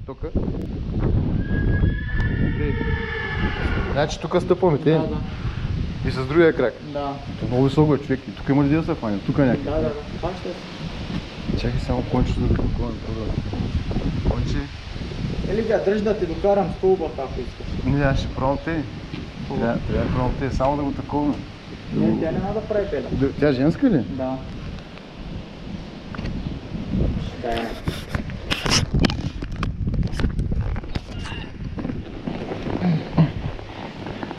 Тук. Значи тук стъпваме те. Да. И с другия крак. Да. Много високо е, човек. И тук има ли да се фане? Тук някъде. Да. Паща се. Чакай само кончето да го клоним. Конче. Или га, дръж да ти докарам стълбата, ако искаш. Не, аз ще пробвам те. Трябва да пробвам те, само да го таковаме. Не, тя няма да прави педа. Тя женска ли? Да. Да.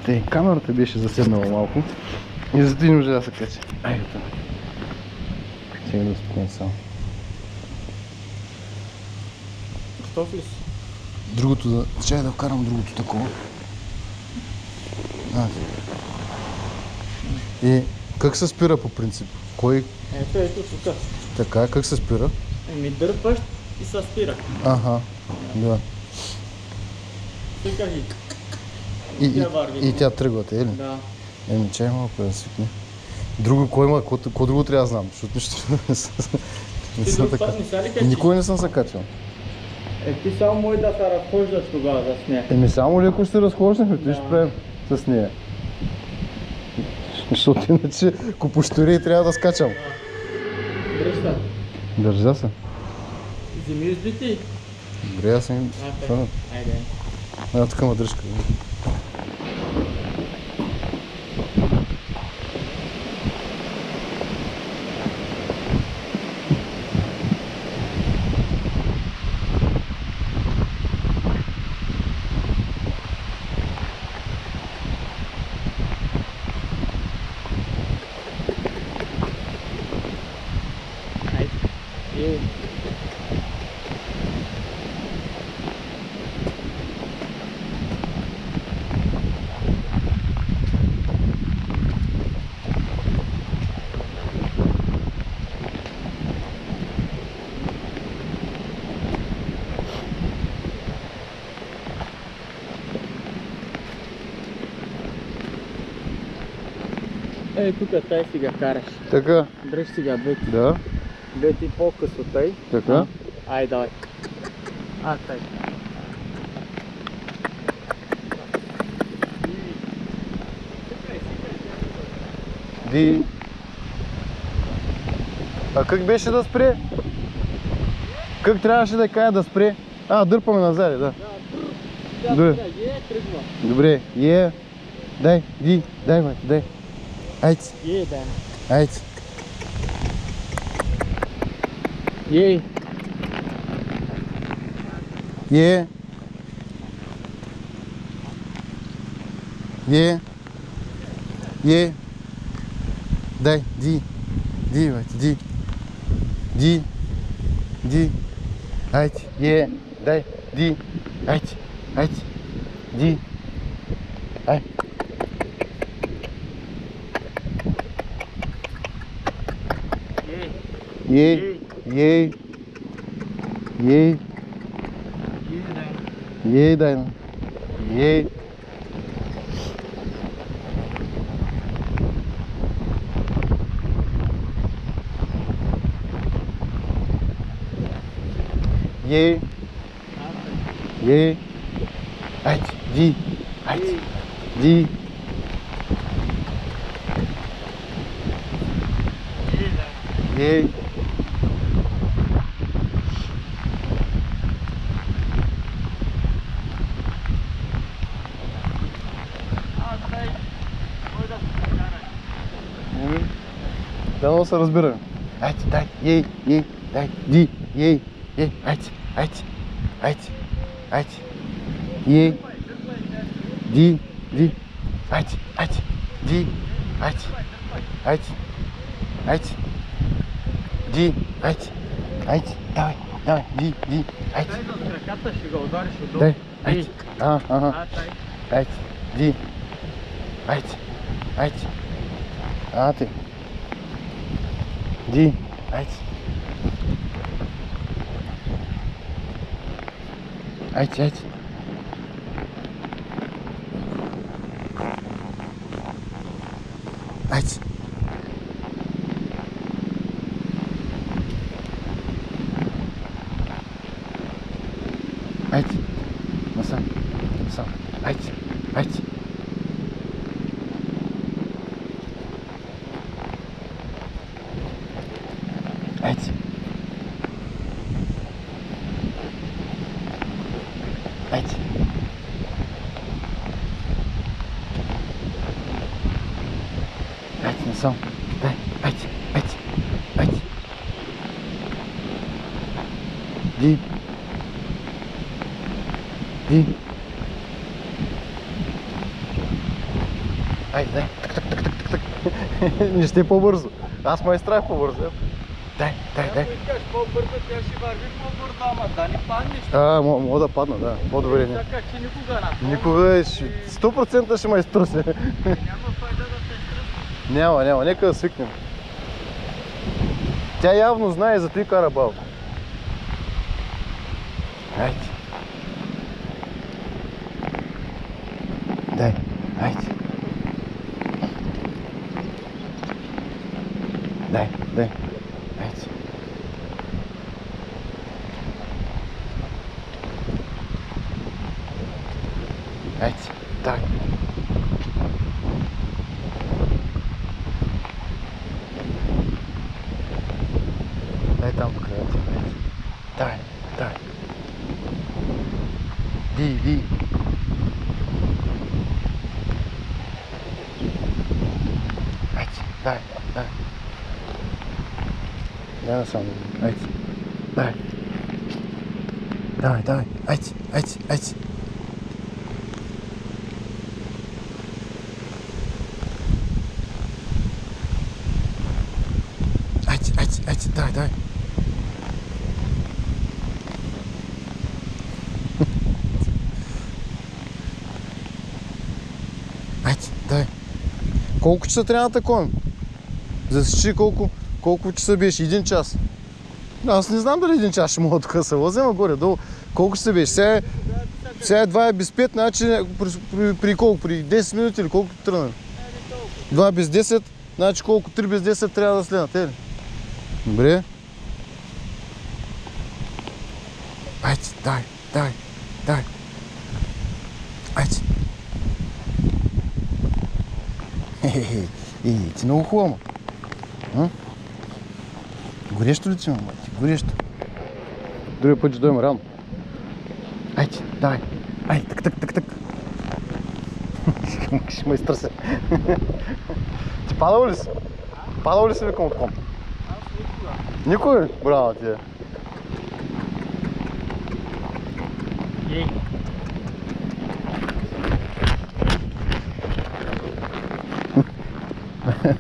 Те, камерата беше заседнала малко. И за ти не може да се качи. Айде това. Сега да успокоим само. Готов ли си? Другото да... Чай да вкарам другото такова. И как се спира по принцип? Кой... Ето тук. Така, как се спира? Еми дърпаш и се спира. Аха, да. Ти кажи. И тя тръгва, те, или? Да. Еми, чай малко да свикне. Друго, кой има? Какво друго трябва да знам? Защото нищо не съм така. Никой не съм се качал. Ти само може да се разхождаш тогава с нея. Еми, само ли ако ще се разхождаме, ти ще правим с нея. Защото иначе, ако пощури, трябва да скачам. Дръж се. Държа се. Вземи издити. Добре, аз съм... Айде. Една такава дръжка. Ей, тук тай си ga караш. Така. Дръж си ga двете. Да. Двете по-късо тай. Така. Ай, давай. Тай. Ди. А как беше да спре? Как трябваше да кажа да спре? Дърпаме назад, да. Добре, Дай, Ди, дай, мать, дай. Айде. Дай. Айде. Ей. Дай, Ди, мать, Ди. Айде, дай, Ди, айде, Ди, ай. Дай, Айде, Ди, Ди. Дано се разбираме. Айде, дай, дай, Ди, айде, Ди, айде, Ди, Ди, давай, Ди, айде. Дай с краката ще го удариш отдолу. Дай, айде, айде, Ди, айде, ти. Ди, айде. Айде. Айде. Насам. Насам. Айде. Айде. Айде. Айде. Айде, насам. Дай. Айде. Айде. Айде. Ди. Ди. Айде, дай. Не ще по-бързо. Аз ме изтрах по-бързо. Дай. Ако искаш по-бързо, тя ще върви по-бързо, ама да не паднеш. Мога да падна, да. По-добре не. Така че никога на. Никога 100% ще ме изтруси. Няма файда да се стръсне. Няма. Нека да свикнем. Тя явно знае, зато и кара бавно. Айде. Дай. Айде. Дай. Айде. Айде. Дай. Дай там до края. Дай. Ди. Айде. Дай. Дай насам. Айде. Дай. Айде. Дай. Айде, дай. Колко часа трябва да такова? Засечи колко часа беше? 1 час. Аз не знам дали 1 час ще мога тук да се возим, а горе-долу. Колко ще беше? Сега е 2 без 5, значи при колко? При 10 минути или колко тръгна? 2 без 10, значи колко? 3 без 10 трябва да следнат, е ли? Добре. Айде, дай. Айде. Ти много хубаво. Горещо ли ти, мама? Горещо. Другия път ще дойме рано. Айде, дай. Айде, так. Ще ме изтърся. Ти падал ли си? Падал ли си, викам, от ком? Никой? Браво ти е.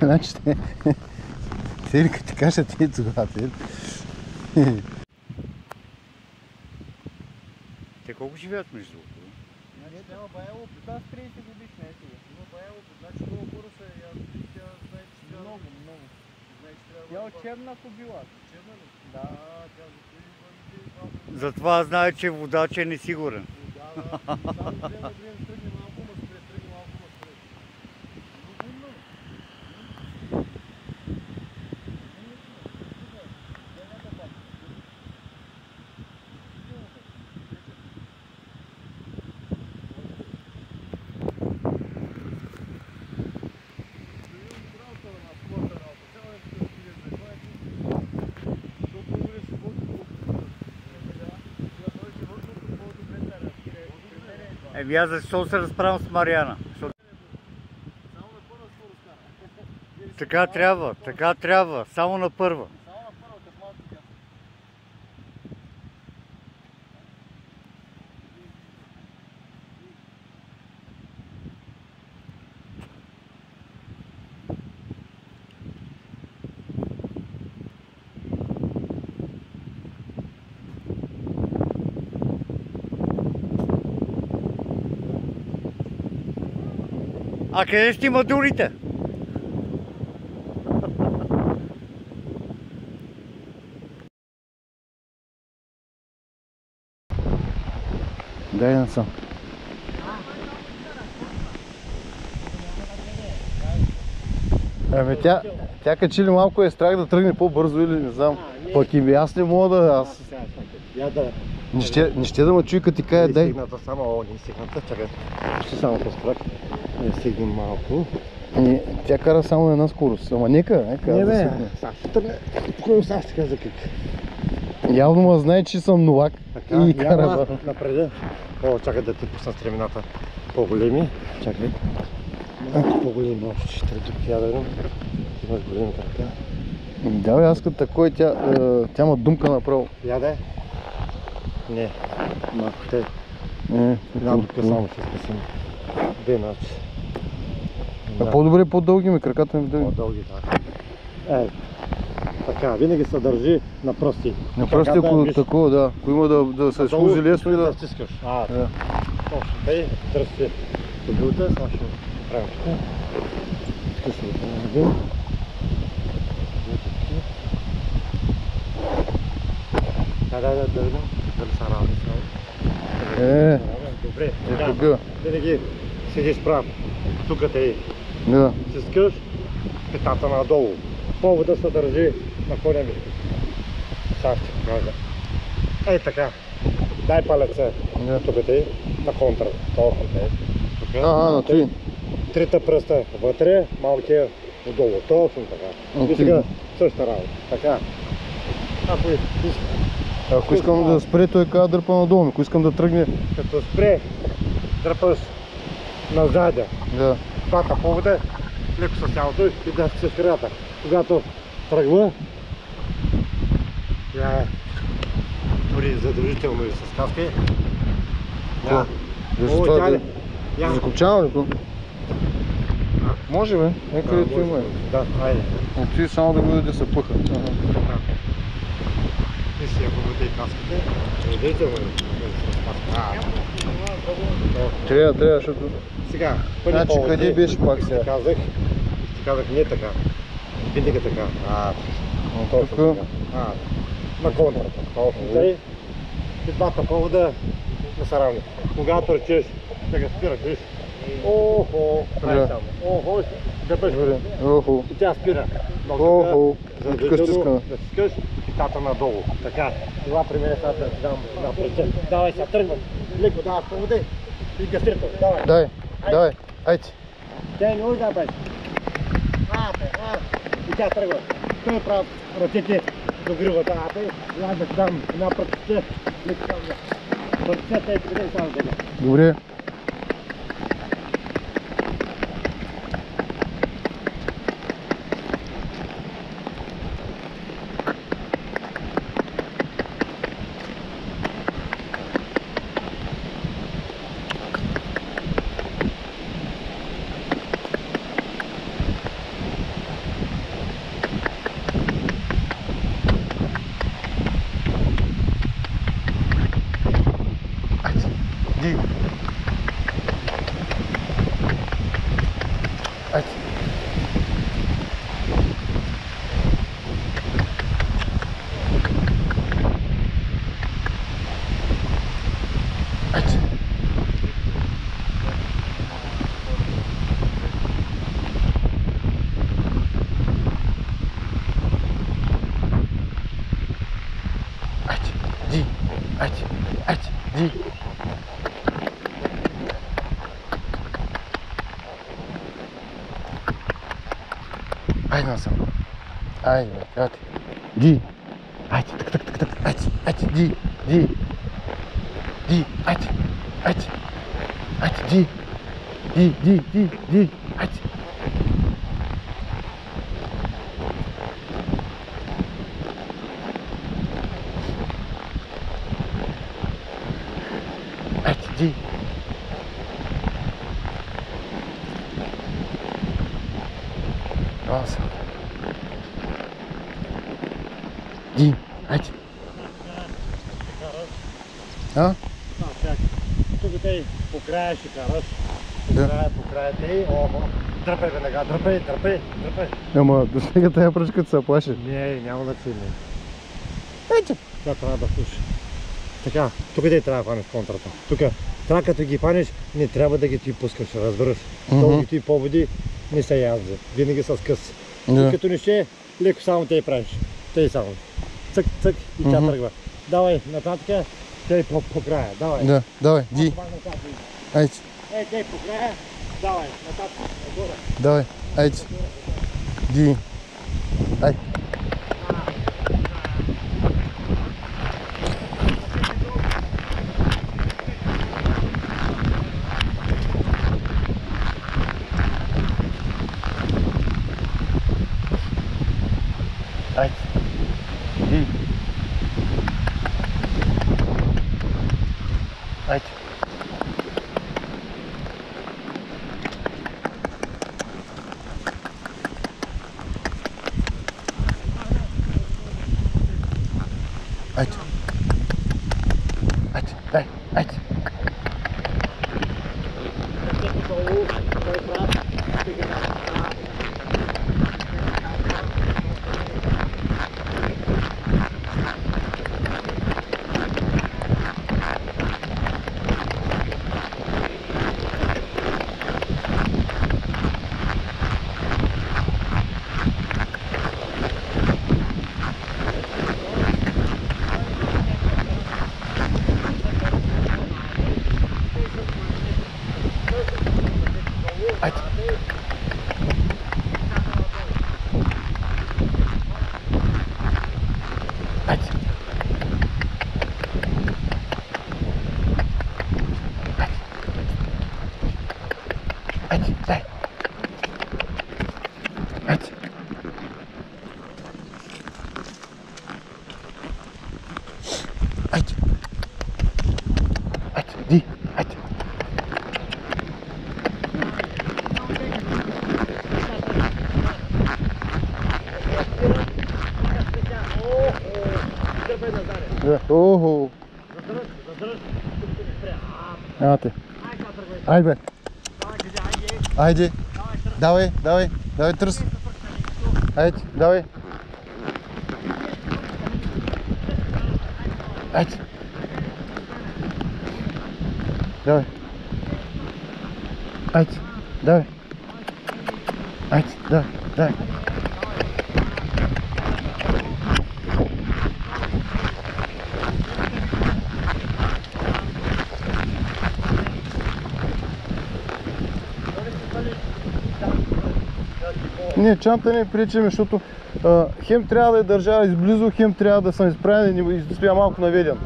Значи те ли като ти кажа ти тогава, те ли? Те колко живеят между другото? Няма бая опит. Аз 30 годишна е сега. Има бая опит. Значи много хора са. Тя знае, че трябва... Много. Тя учебна побила. Учебна ли? Да. Затова знае, че водач е несигурен. Да. Само тръгне малко, ма спре. Еми аз защо се разправям с Мариана? Така трябва, само на първа. А къде ще има дурите? Дай насам. Ами тя качи ли малко е страх да тръгне по-бързо или не знам. Пък и аз не мога да... Не ще да ме чуй като ти кая, дай. Стигната само, не стигната, чакай. Ще само по-спрак. Не стигнем малко. Тя кара само на една скорост, ама нека Не да бе, свикне. сега ще тръгне. Спокойно сега ще каза как. Явно ма знае, че съм новак и кара. Няма напреда. О, чакай да ти пусна стремината по-големи. Чакай. Малко по-големи още ще трябва тук я да видим. Имаш големи крака. Да бе, аз като такой, тя ма думка направо. Яде? Не. Малко те. Не, Една дупка само ще скъсим. Две начи. По-добре по-дълги ми, краката ми дълги. По-дълги, да. Така, винаги се държи на пръсти. На пръсти, ако такова, да. Ако има да се слузи лесно и да... стискаш. Да. Точно. Тъй, тръсти кобилата, сега ще правим така. Скъсваме да видим. Да видим. Дали са равни само. Добре, Тук. винаги седиш прав. Тук те Да. стискаш, петата надолу. Повода се държи на коня ми. Сега ще покажа. Ей така. Дай палеца. Да. Тук те на контра. Толкова те. Тук. На три. Трите пръста вътре, малкия отдолу. Точно така. И сега същата работа. Така. Ако искам да спре, той казва дърпа надолу. Ако искам да тръгне... Като спре, дърпаш назадя. Да. Двата повода, леко с тялото и да се крията. Когато тръгва, дори задължително и с каски. Да закопчавам ли го? Може бе, някъдето има. Да, айде. Отиди само да го да се пъха. И си ако бъде и каските, задължително и с каски. Трябва, защото... Сега, Значи къде беше пак сега? Ти казах не така. Винаги така. Точно тук. така. На контрата. Точно тъй. И двата повода не са равни. Когато речеш да ги спираш, виж. Охо, прави само. Охо, дърпаш. Охо. И тя спира. Охо. Тук стискаме. Да стискаш питата надолу. Така. Това при мен сега да ти дам напред. Давай сега тръгвам. Леко даваш поводи. И гастрито. Давай. Дай, айде. Тя не може да бъде. И тя тръгва. Той прави ръцете до гривата. Я да дам една прътица. Прътицата е къде само да. Добре. Ди. Айде. Айде. Айде. Ди. Айде. Айде. Ди. Айде насам. Айде, бе, Ди. Айде, так. Айде, Ди. Ди, айде. Айде, Ди. Ди. Айде. Айде, Ди. Nossa. Ди, айде. Тук те по края ще караш. Да. По края те. Дръпай веднага, дръпай. Ама до сега тая пръчката се плаши. Не, няма да цилне. Това трябва да слуша. Така, тук те трябва да хванеш контрата. Тук трябва като ги хванеш, не трябва да ги ти пускаш, разбираш. Дългите поводи не се язда. Винаги с къс. Като не ще, леко само те правиш. Те само. Цък и тя тръгва. Давай нататък Тей по края, давай. Да, давай, ди. Айде, Тей по края, давай, нататък, нагоре. давай, айде. Ди. Ай. Айде. Ди. Айде. Айде. Айде, дай, айде. Айде. Айде. Айде, дай. Айде. Айде. Айде, ди, айде. Да. Ого. Ate. Айде. Айде. Давай, давай, давай тръс. Айде, давай. Айде. Давай. Айде, давай. Айде, давай, давай. Не, чанта не пречиме, защото хем трябва да я държа изблизо, хем трябва да съм изправен и да стоя малко наведен.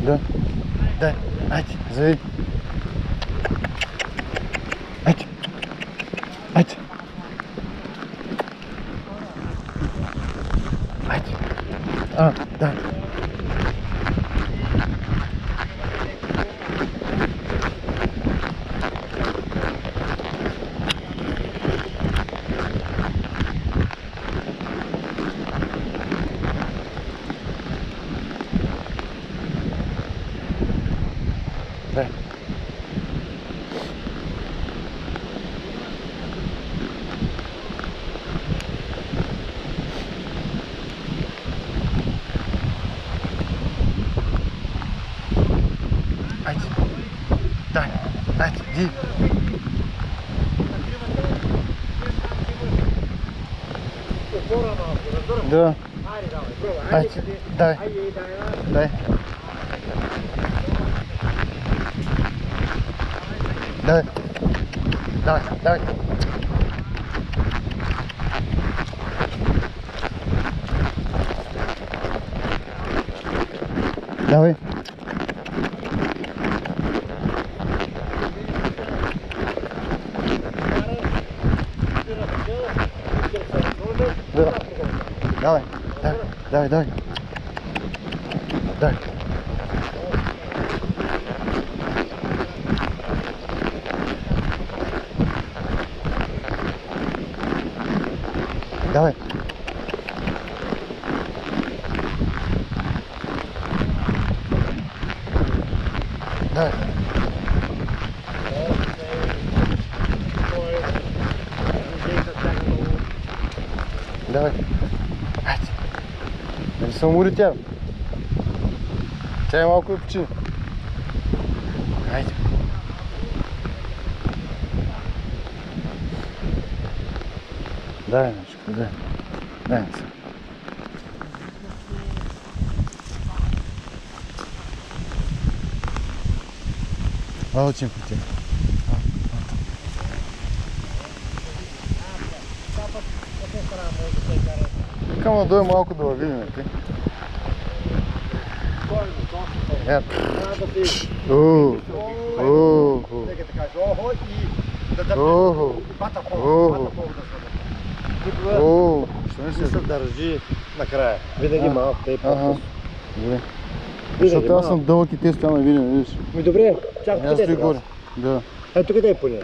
Да. Дай, айде, заведи. Айде. Айде. Айде. Да. Дай. Айде. Дай. Айде, ди. Да. Айде, дай. Дай. Давай. Давай, давай. Давай. Да. Давай, давай, давай, давай. Давай. Давай. Давай. Давай. Айде. Нали съм улетял? Чай малко и почини. Айде. Дай нещо, дай. Дай. Очень хотел. Кама дой малко да видим, ти. Ето. Нека така кажа, охо и да дърпи. Бата пол да се Що не се държи накрая. Винаги малко, тъй по-късно. Добре. Защото аз съм дълъг и те стоя на видим, видиш. Ми добре, чак Аз къде стои е горе. това? Да. Ето къде е поне?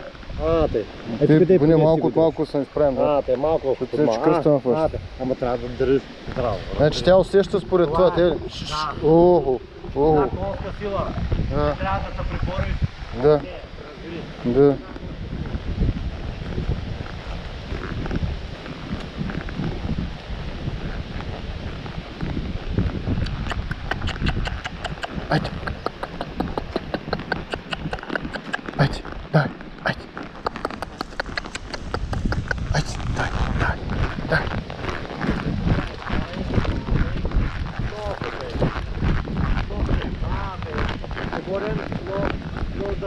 Тъй. Ето къде Те е поне малко си от го малко съм изправен. държиш. Да. Тъй, малко в Като се кръста на фъщ. Ама трябва да държиш здраво. Значи тя усеща според това. Те... Охо. Конска сила. Да. Трябва да се прибориш. Да. Да. Айде. Айде, дай, айде. Айде, дай.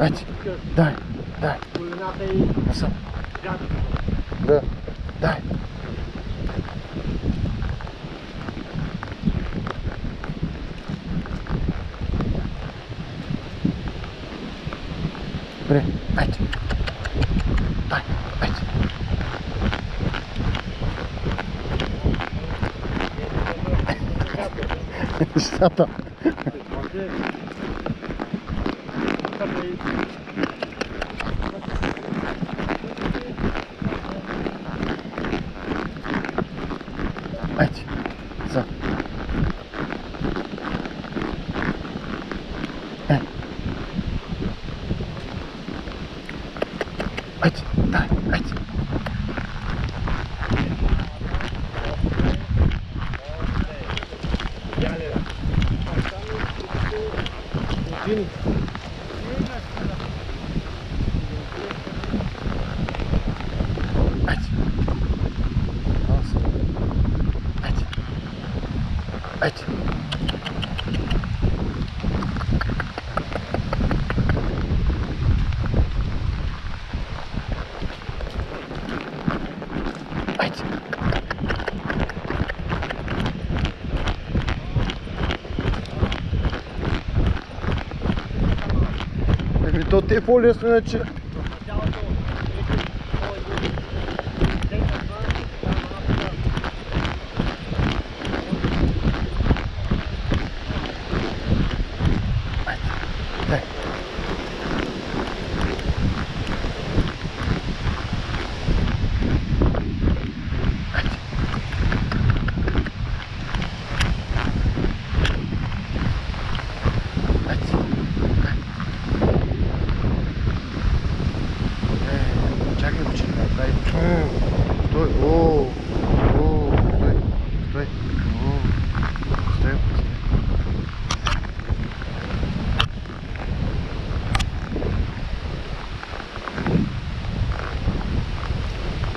Айде, дай. Колината и Насам. гадата. Да, дай. Добре, айде. Дай, айде. Нещата. Айде. За. Айде, дай, айде. Айде. Айде. Айде. Айде. То те е по-лесно, иначе